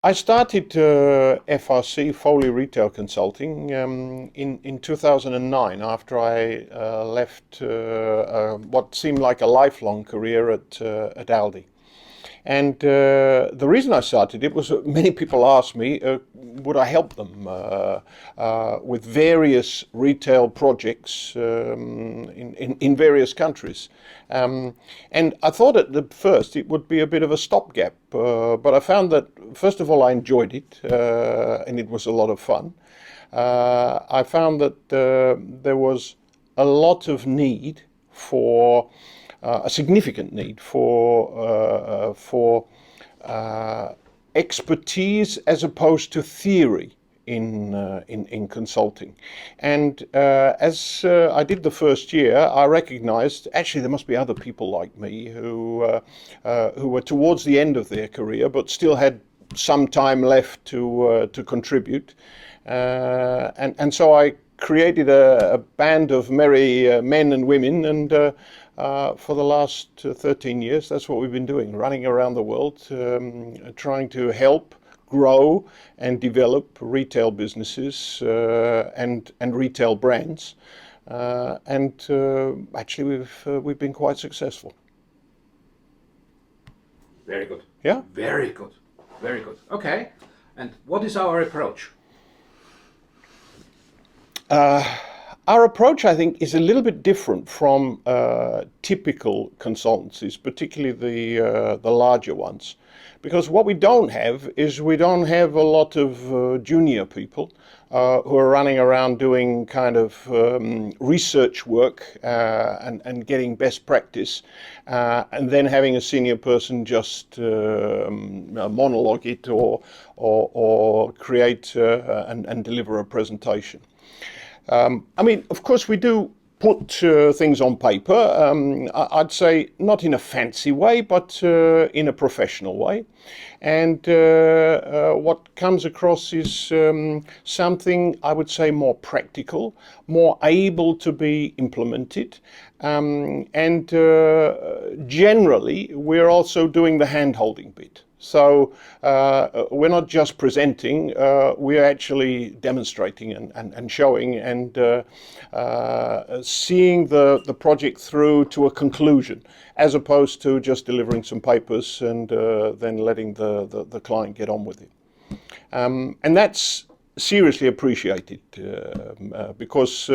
I started FRC, Foley Retail Consulting, in 2009 after I left what seemed like a lifelong career at Aldi. And the reason I started it was many people asked me, would I help them with various retail projects in various countries. And I thought at the first it would be a bit of a stopgap, but I found that, first of all, I enjoyed it, and it was a lot of fun. I found that there was a lot of need for a significant need for expertise as opposed to theory in consulting. And as I did the first year, I recognized actually there must be other people like me who were towards the end of their career but still had some time left to contribute. And so I created a band of merry men and women, and for the last 13 years, that's what we've been doing, running around the world, trying to help grow and develop retail businesses and retail brands. Actually, we've been quite successful. Very good. Yeah? Very good. Very good. Okay. And what is our approach? Our approach, I think, is a little bit different from typical consultancies, particularly the larger ones. Because what we don't have is we don't have a lot of junior people who are running around doing kind of research work and getting best practice, and then having a senior person just monologue it or create and deliver a presentation. I mean, of course, we do put things on paper. I'd say not in a fancy way, but in a professional way. And what comes across is something, I would say, more practical, more able to be implemented. And generally, we're also doing the hand-holding bit. So we're not just presenting, we're actually demonstrating and showing and seeing the project through to a conclusion, as opposed to just delivering some papers and then letting the client get on with it. And that's seriously appreciated because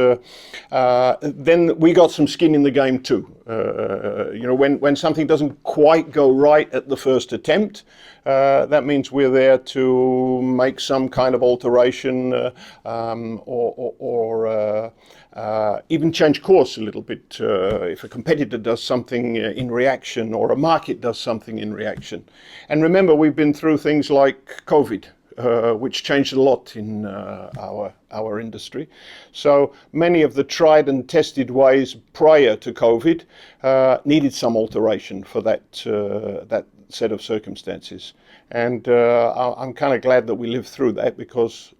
then we got some skin in the game too. You know, when something doesn't quite go right at the first attempt, that means we're there to make some kind of alteration or even change course a little bit if a competitor does something in reaction or a market does something in reaction. And remember, we've been through things like COVID, which changed a lot in our industry. So many of the tried and tested ways prior to COVID needed some alteration for that set of circumstances. And I'm kind of glad that we lived through that, because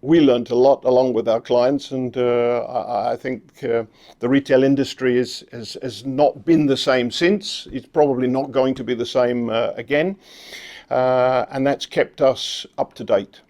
we learned a lot along with our clients, and I think the retail industry has not been the same since. It's probably not going to be the same again. And that's kept us up to date.